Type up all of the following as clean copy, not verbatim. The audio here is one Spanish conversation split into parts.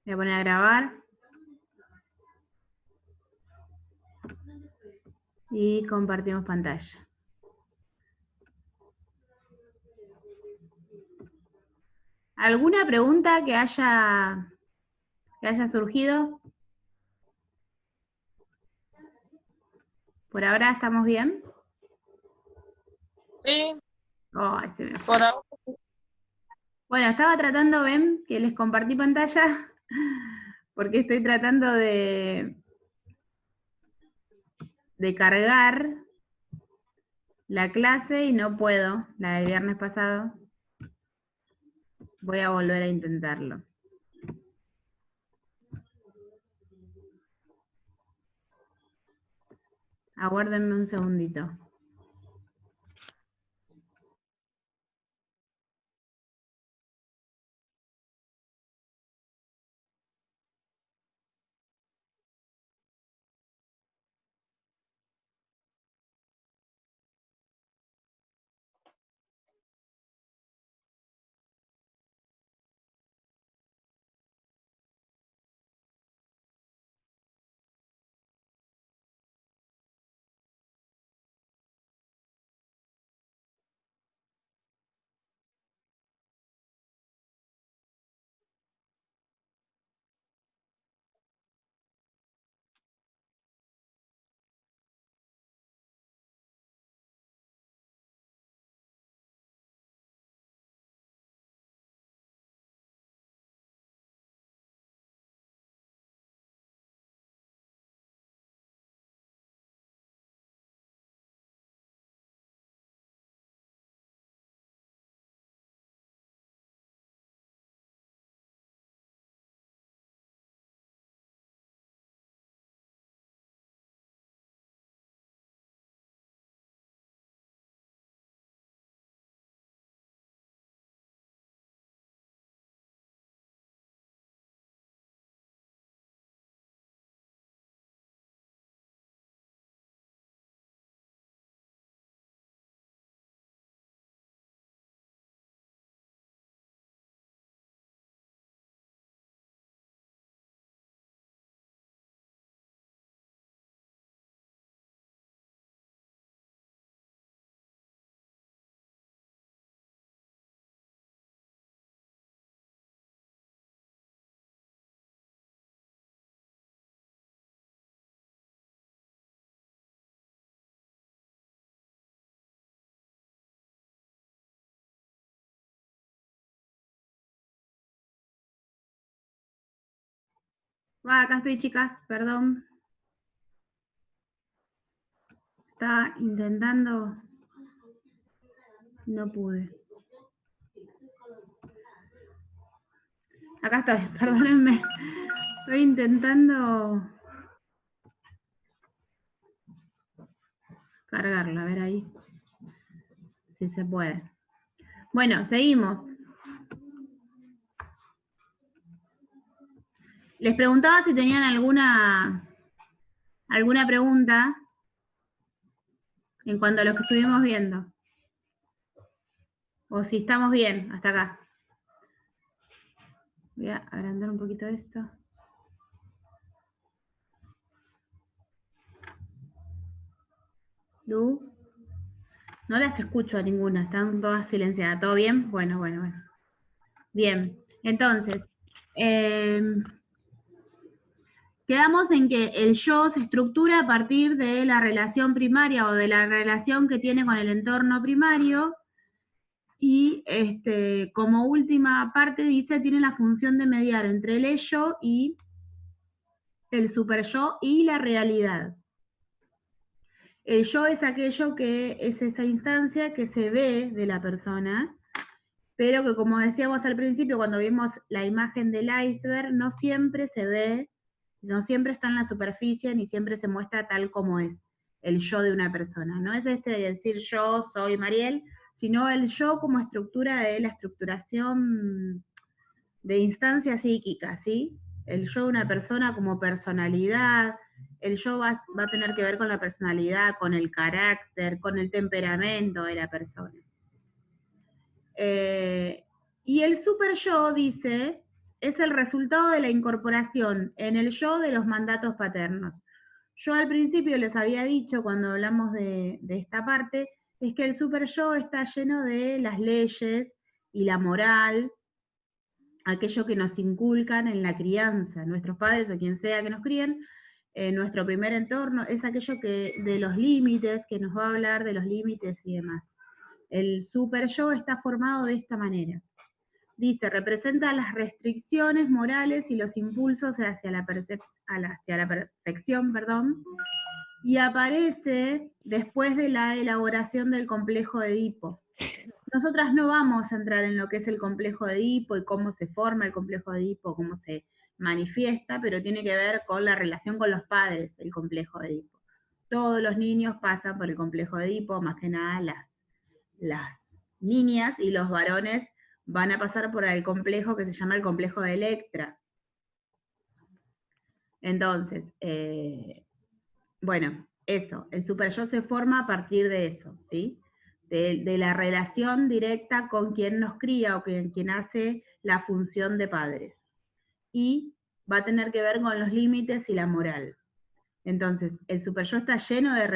Voy a poner a grabar. Y compartimos pantalla. ¿Alguna pregunta que haya surgido? ¿Por ahora estamos bien? Sí, Ay, se me fue. por ahora. Bueno, estaba tratando, ven, que les compartí pantalla, porque estoy tratando de cargar la clase y no puedo, la del viernes pasado. Voy a volver a intentarlo. Aguárdenme un segundito. Acá estoy, chicas, perdón. Estaba intentando, no pude. Acá estoy, perdónenme. Estoy intentando cargarla, a ver ahí. Si se puede. Bueno, seguimos. Les preguntaba si tenían alguna pregunta en cuanto a lo que estuvimos viendo. O si estamos bien hasta acá. Voy a agrandar un poquito esto. Lu. No las escucho a ninguna, están todas silenciadas. ¿Todo bien? Bueno. Bien, entonces, quedamos en que el yo se estructura a partir de la relación primaria o de la relación que tiene con el entorno primario. Y como última parte dice, tiene la función de mediar entre el ello y el superyo y la realidad. El yo es aquello que es esa instancia que se ve de la persona, pero que como decíamos al principio, cuando vimos la imagen del iceberg, no siempre se ve, no siempre está en la superficie, ni siempre se muestra tal como es el yo de una persona. No es de decir yo soy Mariel, sino el yo como estructura de la estructuración de instancia psíquica, ¿sí? El yo de una persona como personalidad, el yo va a tener que ver con la personalidad, con el carácter, con el temperamento de la persona. Y el super yo dice, es el resultado de la incorporación en el yo de los mandatos paternos. Yo al principio les había dicho, cuando hablamos de esta parte, es que el super yo está lleno de las leyes y la moral, aquello que nos inculcan en la crianza, nuestros padres o quien sea que nos críen, nuestro primer entorno, es aquello que de los límites, que nos va a hablar de los límites y demás. El super yo está formado de esta manera. Dice, representa las restricciones morales y los impulsos hacia la perfección, y aparece después de la elaboración del complejo de Edipo. Nosotras no vamos a entrar en lo que es el complejo de Edipo y cómo se forma el complejo de Edipo, cómo se manifiesta, pero tiene que ver con la relación con los padres, el complejo de Edipo. Todos los niños pasan por el complejo de Edipo, más que nada las niñas, y los varones van a pasar por el complejo que se llama el complejo de Electra. Entonces, bueno, eso, el super yo se forma a partir de eso, ¿sí? De la relación directa con quien nos cría o quien hace la función de padres. Y va a tener que ver con los límites y la moral. Entonces, el super yo está lleno de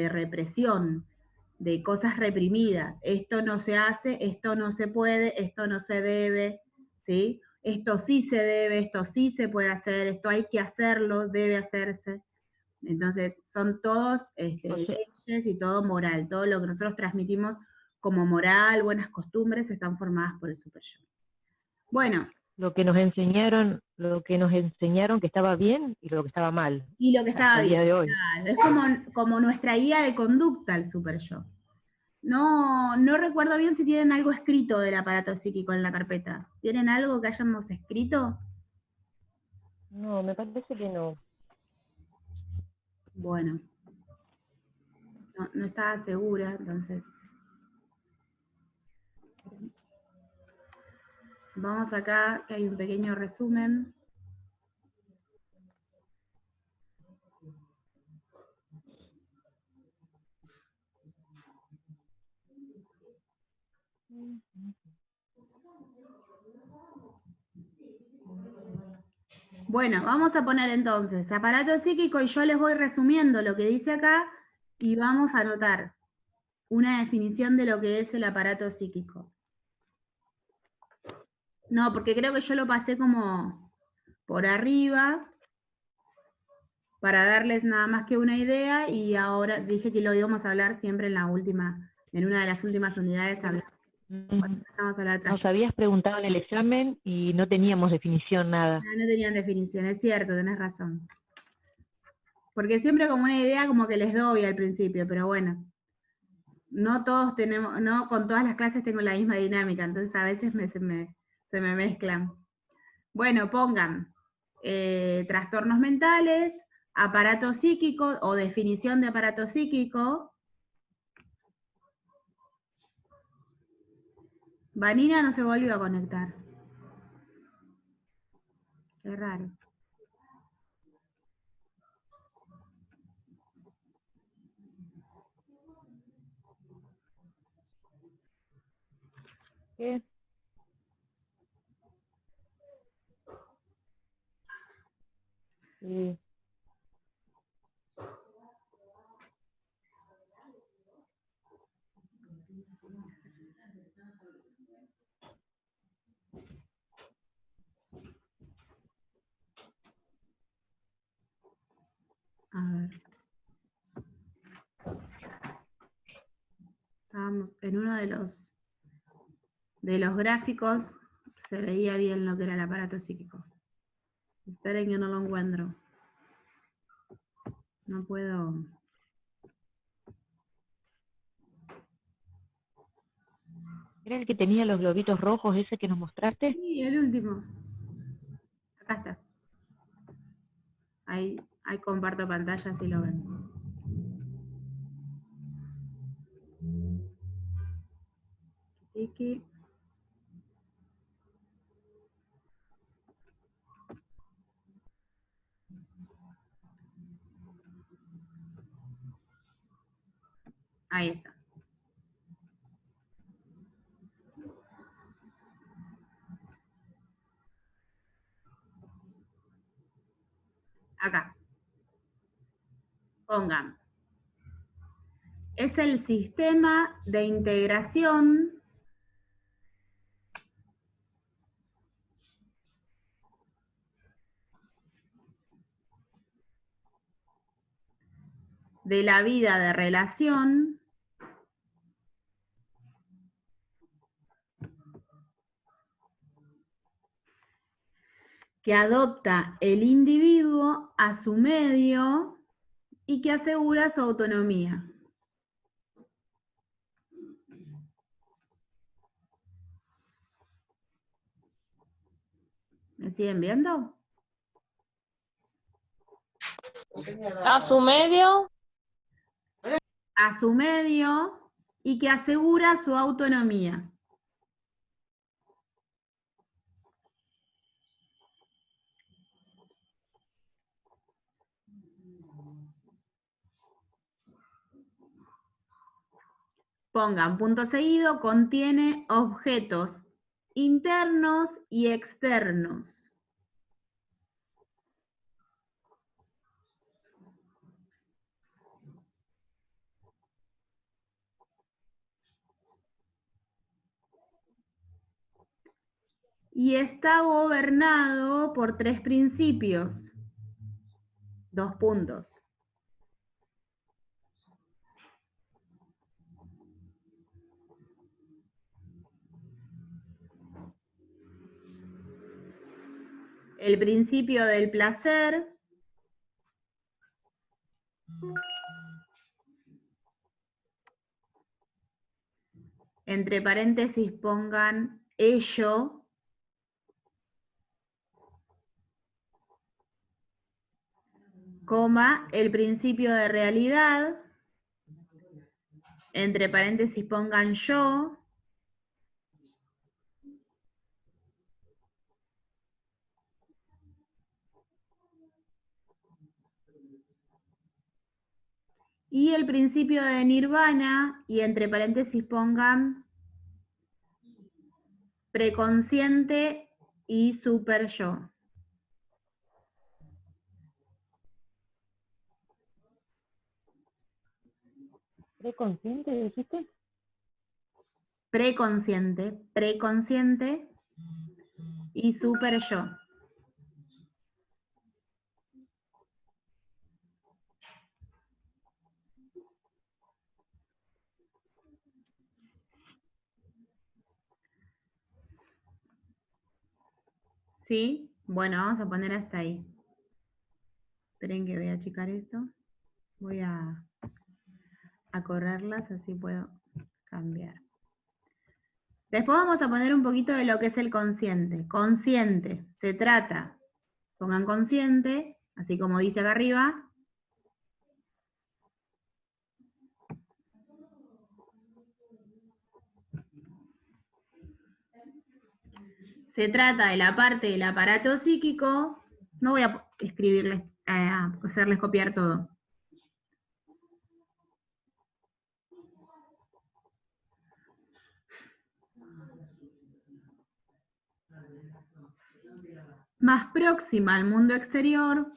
represión, de cosas reprimidas. Esto no se hace, esto no se puede, esto no se debe, ¿sí? Esto sí se debe, esto sí se puede hacer, esto hay que hacerlo, debe hacerse. Entonces, son todos leyes y todo moral. Todo lo que nosotros transmitimos como moral, buenas costumbres, están formadas por el super yo. Bueno. Lo que nos enseñaron que estaba bien y lo que estaba mal. Y lo que estaba bien. Día de hoy. Claro, es como nuestra guía de conducta el super yo. No recuerdo bien si tienen algo escrito del aparato psíquico en la carpeta. ¿Tienen algo que hayamos escrito? No, me parece que no. Bueno, no estaba segura, entonces. Vamos acá, que hay un pequeño resumen. Bueno, vamos a poner entonces aparato psíquico y yo les voy resumiendo lo que dice acá y vamos a anotar una definición de lo que es el aparato psíquico. No, porque creo que yo lo pasé como por arriba para darles nada más que una idea y ahora dije que lo íbamos a hablar siempre en una de las últimas unidades. Nos habías preguntado en el examen y no teníamos definición, nada. No tenían definición, es cierto, tenés razón. Porque siempre como una idea como que les doy al principio, pero bueno. No todos tenemos, no con todas las clases tengo la misma dinámica, entonces a veces se me mezclan. Bueno, pongan trastornos mentales, aparato psíquico o definición de aparato psíquico. Vanina no se volvió a conectar. Qué raro. ¿Qué? Sí. A ver. Estábamos en uno de los gráficos, se veía bien lo que era el aparato psíquico. Esperen que no lo encuentro. No puedo. ¿Era el que tenía los globitos rojos, ese que nos mostraste? Sí, el último. Acá está. Ahí comparto pantalla si lo ven. Tiki. Ahí está. Acá. Pongan. Es el sistema de integración de la vida de relación que adopta el individuo a su medio y que asegura su autonomía. ¿Me siguen viendo? A su medio. A su medio y que asegura su autonomía. Pongan punto seguido, contiene objetos internos y externos. Y está gobernado por 3 principios. 2 puntos. El principio del placer, entre paréntesis pongan ello, coma, el principio de realidad, entre paréntesis pongan yo, y el principio de nirvana, y entre paréntesis pongan preconsciente y super yo. ¿Preconsciente dijiste? Preconsciente, preconsciente y super yo. ¿Sí? Bueno, vamos a poner hasta ahí. Esperen que voy a achicar esto. Voy a correrlas, así puedo cambiar. Después vamos a poner un poquito de lo que es el consciente. Consciente, se trata, pongan consciente, así como dice acá arriba. Se trata de la parte del aparato psíquico. No voy a escribirles, hacerles copiar todo. Más próxima al mundo exterior.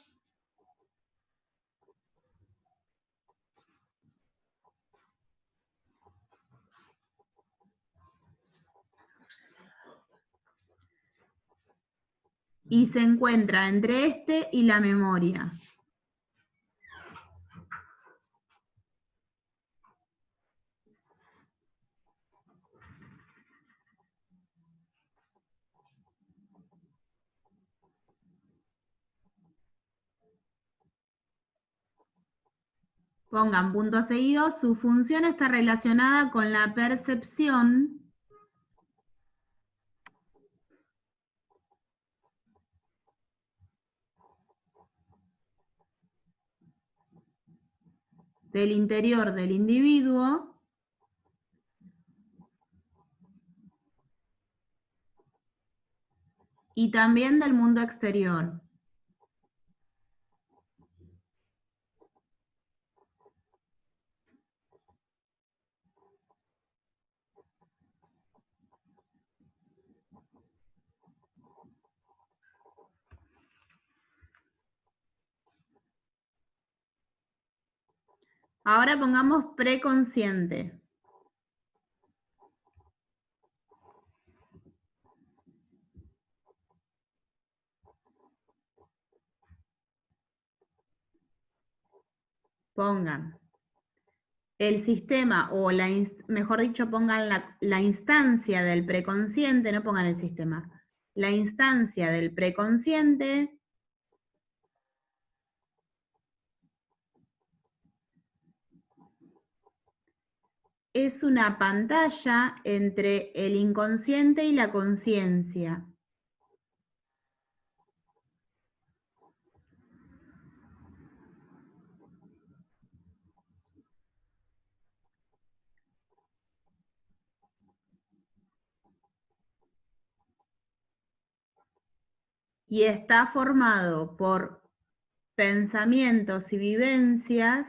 Y se encuentra entre este y la memoria. Pongan punto seguido, su función está relacionada con la percepción del interior del individuo y también del mundo exterior. Ahora pongamos preconsciente. Pongan el sistema, o mejor dicho, pongan la instancia del preconsciente, no pongan el sistema, la instancia del preconsciente es una pantalla entre el inconsciente y la conciencia. Y está formado por pensamientos y vivencias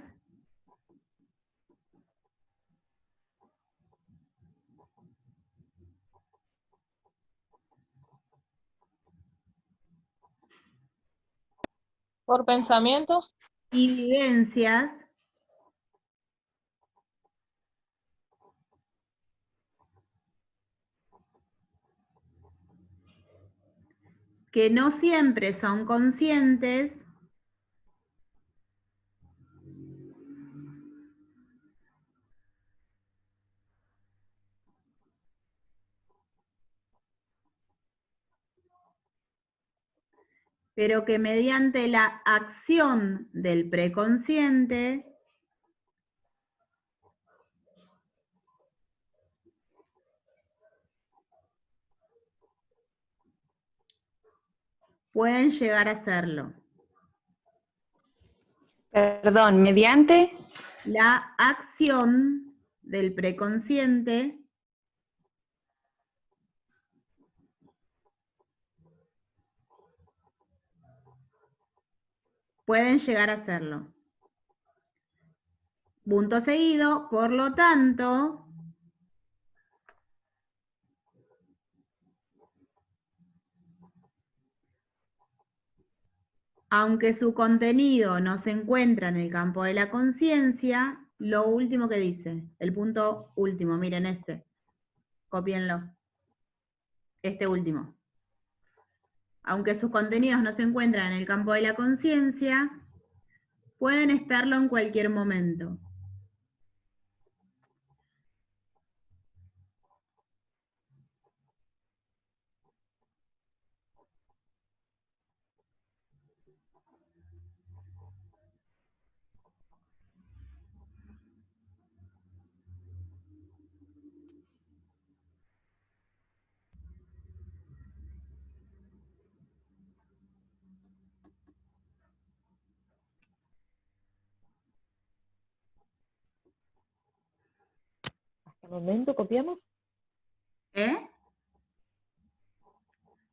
Por pensamientos. y vivencias que no siempre son conscientes, pero que mediante la acción del preconsciente pueden llegar a serlo. Perdón, mediante La acción del preconsciente pueden llegar a serlo. Punto seguido, por lo tanto, aunque su contenido no se encuentra en el campo de la conciencia, lo último que dice, el punto último, miren este, cópienlo, este último. Aunque sus contenidos no se encuentran en el campo de la conciencia, pueden estarlo en cualquier momento. ¿Hasta el momento copiamos?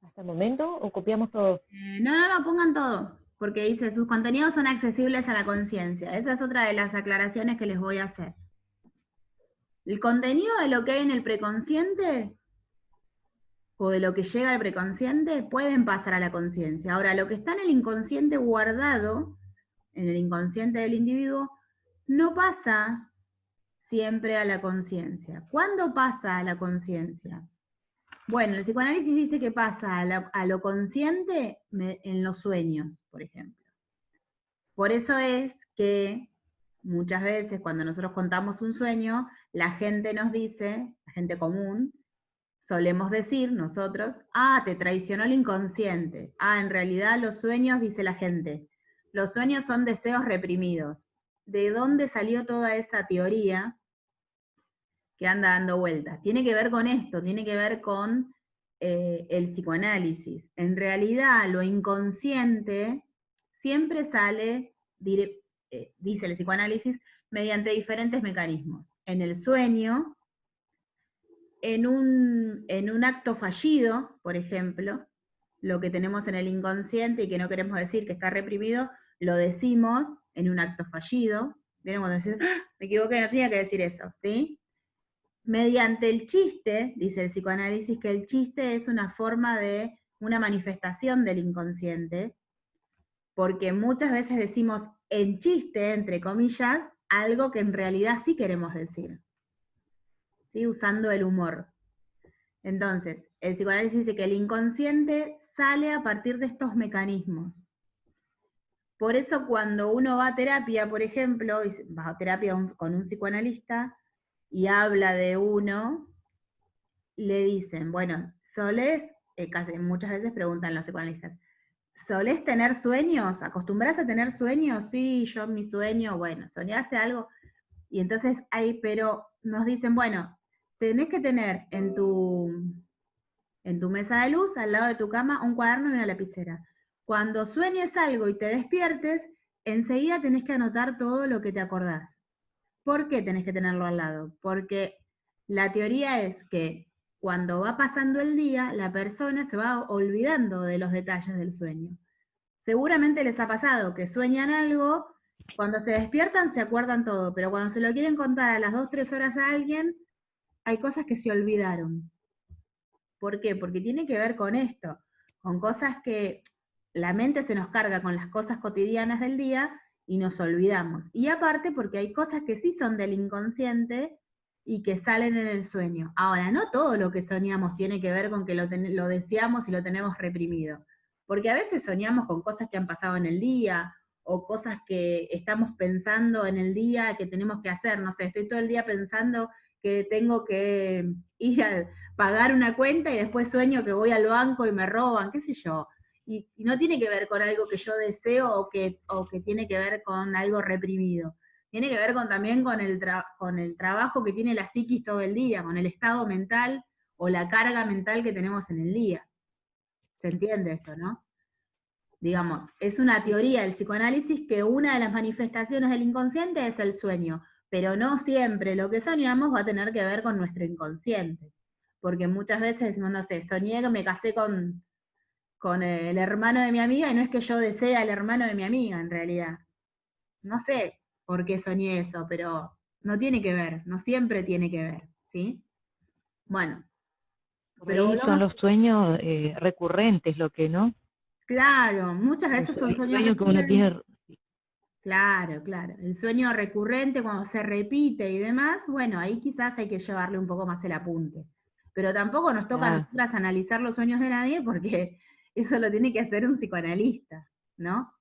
¿Hasta el momento o copiamos todo? No, pongan todo, porque dice, sus contenidos son accesibles a la conciencia. Esa es otra de las aclaraciones que les voy a hacer. El contenido de lo que hay en el preconsciente, o de lo que llega al preconsciente, pueden pasar a la conciencia. Ahora, lo que está en el inconsciente guardado, en el inconsciente del individuo, no pasa siempre a la conciencia. ¿Cuándo pasa a la conciencia? Bueno, el psicoanálisis dice que pasa a lo consciente en los sueños, por ejemplo. Por eso es que muchas veces cuando nosotros contamos un sueño, la gente nos dice, la gente común, solemos decir nosotros, te traicionó el inconsciente. En realidad los sueños, dice la gente, los sueños son deseos reprimidos. ¿De dónde salió toda esa teoría que anda dando vueltas? Tiene que ver con esto, tiene que ver con el psicoanálisis. En realidad lo inconsciente siempre sale, dice el psicoanálisis, mediante diferentes mecanismos. En el sueño, en un acto fallido, por ejemplo, lo que tenemos en el inconsciente y que no queremos decir que está reprimido, lo decimos en un acto fallido. ¿Vieron cuando decís, me equivoqué, no tenía que decir eso? ¿Sí? Mediante el chiste, dice el psicoanálisis, que el chiste es una forma de una manifestación del inconsciente, porque muchas veces decimos en chiste, entre comillas, algo que en realidad sí queremos decir, ¿sí? Usando el humor. Entonces, el psicoanálisis dice que el inconsciente sale a partir de estos mecanismos. Por eso cuando uno va a terapia, por ejemplo, y va a terapia con un psicoanalista y habla de uno, le dicen, bueno, solés, casi muchas veces preguntan los psicoanalistas, ¿solés tener sueños? ¿Acostumbrás a tener sueños? Sí, yo en mi sueño, bueno, ¿soñaste algo? Y entonces ahí, pero nos dicen, bueno, tenés que tener en tu mesa de luz, al lado de tu cama, un cuaderno y una lapicera. Cuando sueñes algo y te despiertes, enseguida tenés que anotar todo lo que te acordás. ¿Por qué tenés que tenerlo al lado? Porque la teoría es que cuando va pasando el día, la persona se va olvidando de los detalles del sueño. Seguramente les ha pasado que sueñan algo, cuando se despiertan se acuerdan todo, pero cuando se lo quieren contar a las 2, 3 horas a alguien, hay cosas que se olvidaron. ¿Por qué? Porque tiene que ver con esto, con cosas que la mente se nos carga con las cosas cotidianas del día y nos olvidamos. Y aparte porque hay cosas que sí son del inconsciente y que salen en el sueño. Ahora, no todo lo que soñamos tiene que ver con que lo deseamos y lo tenemos reprimido. Porque a veces soñamos con cosas que han pasado en el día o cosas que estamos pensando en el día que tenemos que hacer. No sé, estoy todo el día pensando que tengo que ir a pagar una cuenta y después sueño que voy al banco y me roban, qué sé yo. Y no tiene que ver con algo que yo deseo o que tiene que ver con algo reprimido. Tiene que ver también con el trabajo que tiene la psiquis todo el día, con el estado mental o la carga mental que tenemos en el día. ¿Se entiende esto, no? Digamos, es una teoría del psicoanálisis que una de las manifestaciones del inconsciente es el sueño, pero no siempre lo que soñamos va a tener que ver con nuestro inconsciente. Porque muchas veces decimos, no sé, soñé que me casé con el hermano de mi amiga y no es que yo desee al hermano de mi amiga en realidad. No sé por qué soñé eso, pero no tiene que ver, no siempre tiene que ver, ¿sí? Bueno. Pero son los sueños recurrentes lo que, ¿no? Claro, muchas veces son sueños recurrentes. Que uno tiene... Claro, claro. El sueño recurrente cuando se repite y demás, bueno, ahí quizás hay que llevarle un poco más el apunte. Pero tampoco nos toca a nosotras analizar los sueños de nadie porque eso lo tiene que hacer un psicoanalista, ¿no?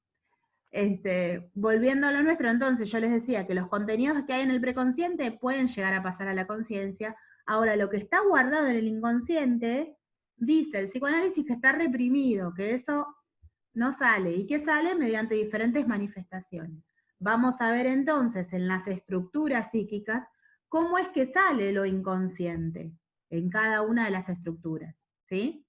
Volviendo a lo nuestro, entonces yo les decía que los contenidos que hay en el preconsciente pueden llegar a pasar a la conciencia. Ahora, lo que está guardado en el inconsciente, dice el psicoanálisis que está reprimido, que eso no sale, y que sale mediante diferentes manifestaciones. Vamos a ver entonces en las estructuras psíquicas cómo es que sale lo inconsciente en cada una de las estructuras, ¿sí?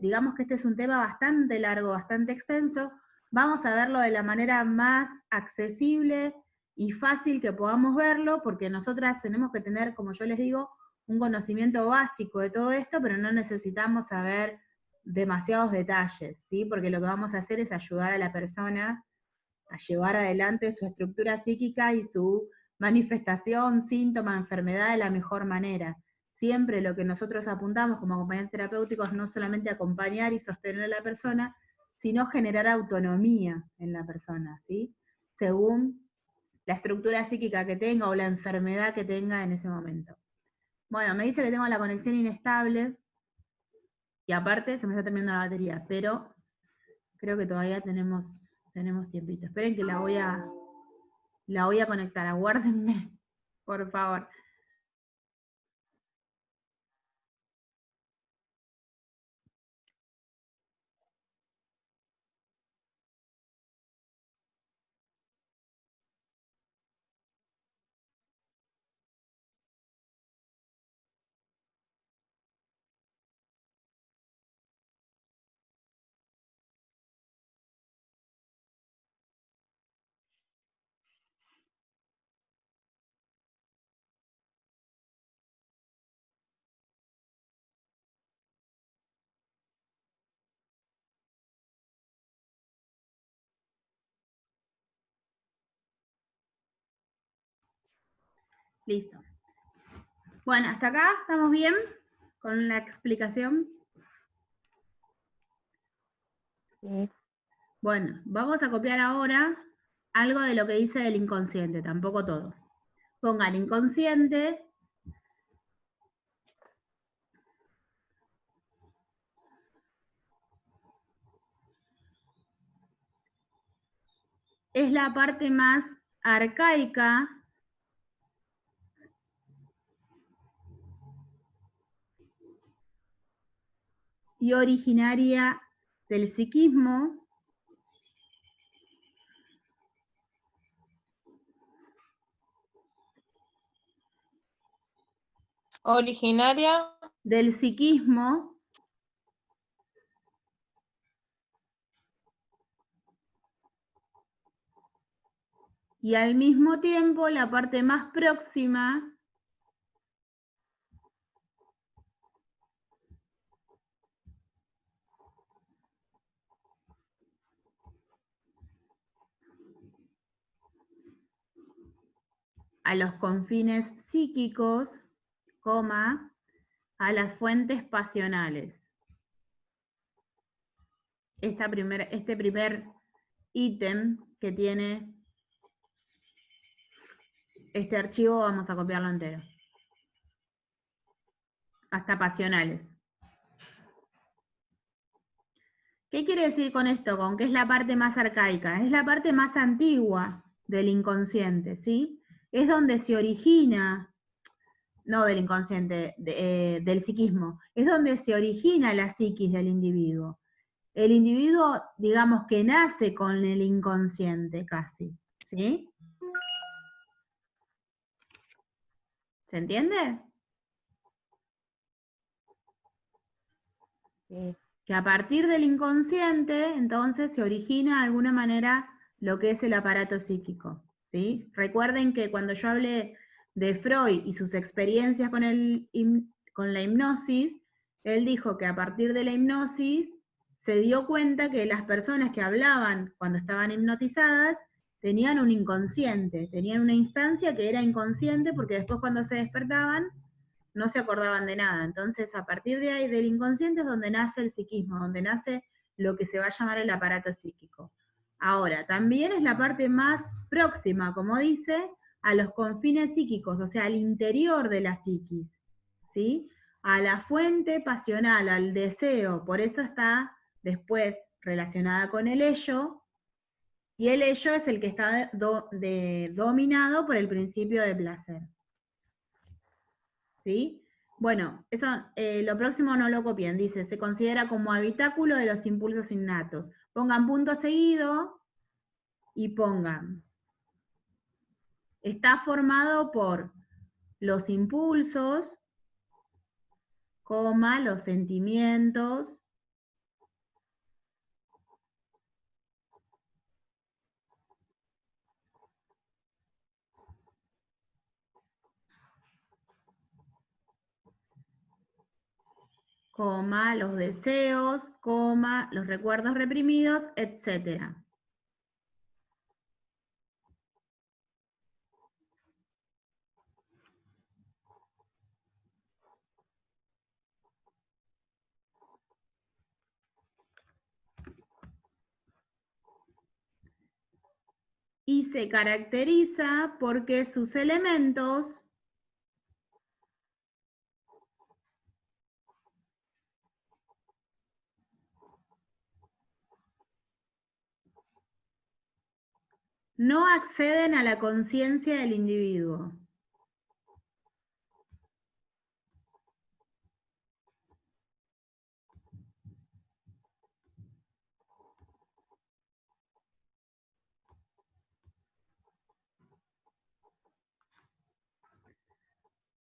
Digamos que este es un tema bastante largo, bastante extenso. Vamos a verlo de la manera más accesible y fácil que podamos verlo, porque nosotras tenemos que tener, como yo les digo, un conocimiento básico de todo esto, pero no necesitamos saber demasiados detalles, ¿sí? Porque lo que vamos a hacer es ayudar a la persona a llevar adelante su estructura psíquica y su manifestación, síntoma, enfermedad de la mejor manera. Siempre lo que nosotros apuntamos como acompañantes terapéuticos no solamente acompañar y sostener a la persona, sino generar autonomía en la persona, ¿sí? Según la estructura psíquica que tenga o la enfermedad que tenga en ese momento. Bueno, me dice que tengo la conexión inestable, y aparte se me está terminando la batería, pero creo que todavía tenemos tiempito. Esperen que la voy a conectar, aguárdenme, por favor. Listo. Bueno, hasta acá estamos bien con la explicación. Sí. Bueno, vamos a copiar ahora algo de lo que dice del inconsciente, tampoco todo. Pongan inconsciente. Es la parte más arcaica y originaria del psiquismo, Originaria. del psiquismo y al mismo tiempo la parte más próxima a los confines psíquicos, coma, a las fuentes pasionales. Este primer ítem que tiene este archivo, vamos a copiarlo entero. Hasta pasionales. ¿Qué quiere decir con esto? Con que es la parte más arcaica. Es la parte más antigua del inconsciente, ¿sí? Es donde se origina, no del inconsciente, del psiquismo, es donde se origina la psiquis del individuo. El individuo, digamos que nace con el inconsciente casi, ¿sí? ¿Se entiende? Sí. Que a partir del inconsciente, entonces, se origina de alguna manera lo que es el aparato psíquico, ¿sí? Recuerden que cuando yo hablé de Freud y sus experiencias con la hipnosis, él dijo que a partir de la hipnosis se dio cuenta que las personas que hablaban cuando estaban hipnotizadas tenían un inconsciente, tenían una instancia que era inconsciente porque después cuando se despertaban no se acordaban de nada. Entonces, a partir de ahí, del inconsciente es donde nace el psiquismo, donde nace lo que se va a llamar el aparato psíquico. Ahora, también es la parte más próxima, como dice, a los confines psíquicos, o sea, al interior de la psiquis, ¿sí? A la fuente pasional, al deseo, por eso está después relacionada con el ello, y el ello es el que está dominado por el principio de placer. ¿Sí? Bueno, eso, lo próximo no lo copien, dice, se considera como habitáculo de los impulsos innatos. Pongan punto seguido y pongan, está formado por los impulsos, coma, los sentimientos, coma, los deseos, coma, los recuerdos reprimidos, etc. Y se caracteriza porque sus elementos no acceden a la conciencia del individuo.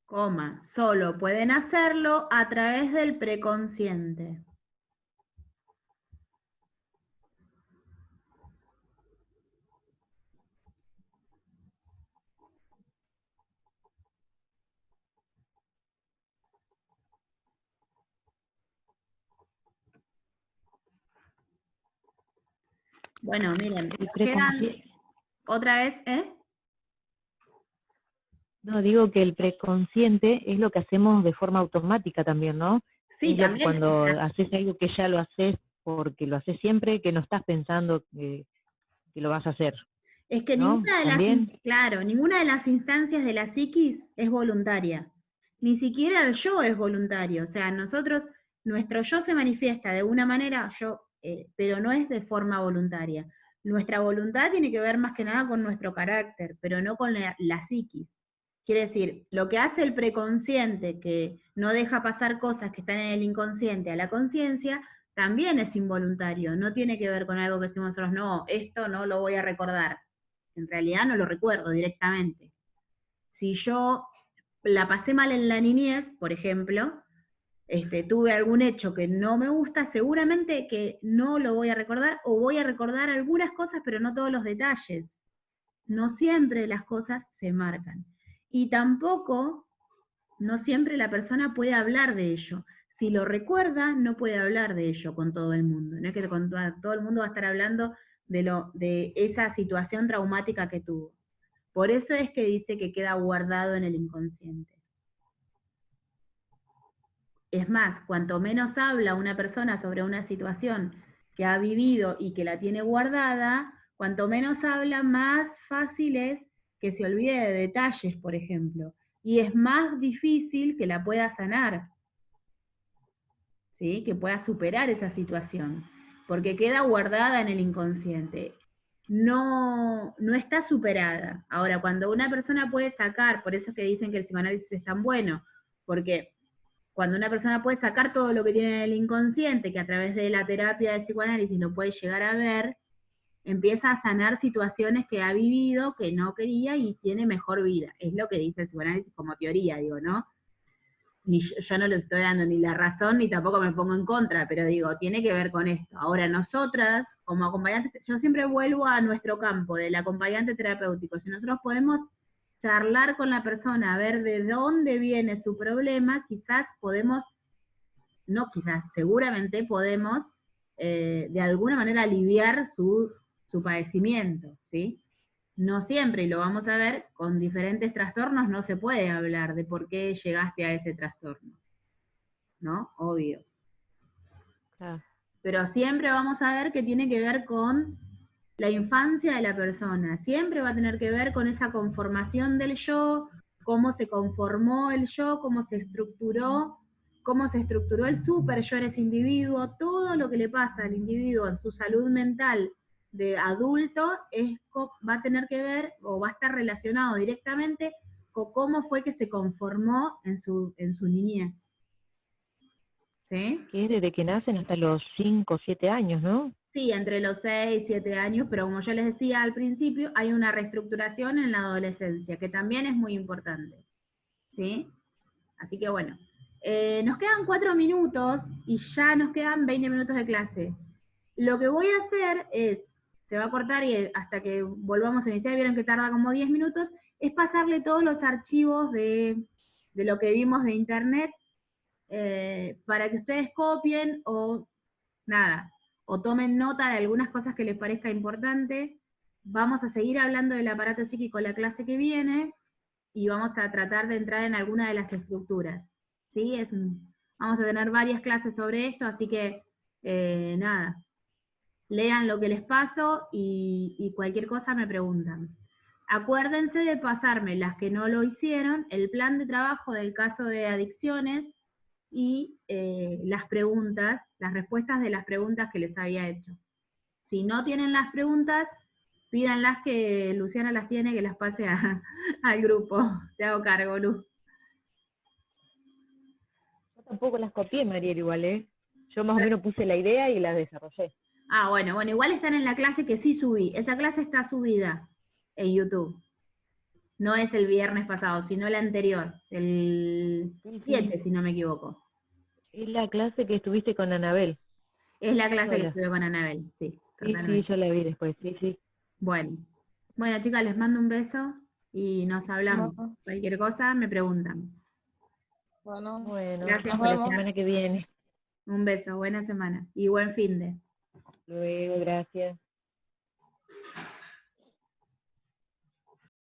Coma, solo pueden hacerlo a través del preconsciente. Bueno, miren, quedan otra vez, ¿eh? No, digo que el preconsciente es lo que hacemos de forma automática también, ¿no? Sí, es también. Cuando haces algo que ya lo haces porque lo haces siempre, que no estás pensando que lo vas a hacer. Es que ¿no? ninguna de las instancias de la psiquis es voluntaria. Ni siquiera el yo es voluntario. O sea, nuestro yo se manifiesta de una manera, pero no es de forma voluntaria. Nuestra voluntad tiene que ver más que nada con nuestro carácter, pero no con la psiquis. Quiere decir, lo que hace el preconsciente, que no deja pasar cosas que están en el inconsciente a la conciencia, también es involuntario. No tiene que ver con algo que decimos nosotros, no, esto no lo voy a recordar. En realidad no lo recuerdo directamente. Si yo la pasé mal en la niñez, por ejemplo, tuve algún hecho que no me gusta, seguramente que no lo voy a recordar, o voy a recordar algunas cosas, pero no todos los detalles. No siempre las cosas se marcan. Y tampoco, no siempre la persona puede hablar de ello. Si lo recuerda, no puede hablar de ello con todo el mundo. No es que con todo el mundo va a estar hablando de esa situación traumática que tuvo. Por eso es que dice que queda guardado en el inconsciente. Es más, cuanto menos habla una persona sobre una situación que ha vivido y que la tiene guardada, cuanto menos habla, más fácil es que se olvide de detalles, por ejemplo. Y es más difícil que la pueda sanar, ¿sí? Que pueda superar esa situación, porque queda guardada en el inconsciente. No está superada. Ahora, cuando una persona puede sacar, por eso es que dicen que el psicoanálisis es tan bueno, porque cuando una persona puede sacar todo lo que tiene en el inconsciente, que a través de la terapia de psicoanálisis lo puede llegar a ver, empieza a sanar situaciones que ha vivido, que no quería y tiene mejor vida. Es lo que dice el psicoanálisis como teoría, digo, ¿no? Yo no le estoy dando ni la razón, ni tampoco me pongo en contra, pero digo, tiene que ver con esto. Ahora, nosotras, como acompañantes, yo siempre vuelvo a nuestro campo del acompañante terapéutico. Si nosotros podemos charlar con la persona, a ver de dónde viene su problema, quizás podemos, no quizás, seguramente podemos de alguna manera aliviar su padecimiento, ¿sí? No siempre, y lo vamos a ver, con diferentes trastornos no se puede hablar de por qué llegaste a ese trastorno, ¿no? Obvio. Claro. Pero siempre vamos a ver que tiene que ver con la infancia de la persona, siempre va a tener que ver con esa conformación del yo, cómo se conformó el yo, cómo se estructuró el super yo en ese individuo, todo lo que le pasa al individuo en su salud mental de adulto va a tener que ver o va a estar relacionado directamente con cómo fue que se conformó en su niñez. ¿Sí? Que es desde que nacen hasta los 5 o 7 años, ¿no? Sí, entre los 6 y 7 años, pero como yo les decía al principio, hay una reestructuración en la adolescencia, que también es muy importante. ¿Sí? Así que bueno, nos quedan 4 minutos y ya nos quedan 20 minutos de clase. Lo que voy a hacer es, se va a cortar y hasta que volvamos a iniciar, vieron que tarda como 10 minutos, es pasarle todos los archivos de lo que vimos de internet para que ustedes copien o nada, o tomen nota de algunas cosas que les parezca importante. Vamos a seguir hablando del aparato psíquico en la clase que viene y vamos a tratar de entrar en alguna de las estructuras. ¿Sí? Vamos a tener varias clases sobre esto, así que nada, lean lo que les paso y cualquier cosa me preguntan. Acuérdense de pasarme, las que no lo hicieron, el plan de trabajo del caso de adicciones y las preguntas, las respuestas de las preguntas que les había hecho. Si no tienen las preguntas, pídanlas que Luciana las tiene, que las pase al grupo. Te hago cargo, Lu. Yo tampoco las copié, Mariel, igual, ¿eh? Yo más o menos puse la idea y las desarrollé. Ah, bueno, igual están en la clase que sí subí. Esa clase está subida en YouTube. No es el viernes pasado, sino el anterior, el 7, si no me equivoco. Es la clase que estuviste con Anabel. Es la clase que estuve con Anabel, sí. Sí, yo la vi después, sí. Bueno, chicas, les mando un beso y nos hablamos. Bueno. Cualquier cosa me preguntan. Bueno, Gracias por la semana que viene. Un beso, buena semana y buen finde. Luego, gracias.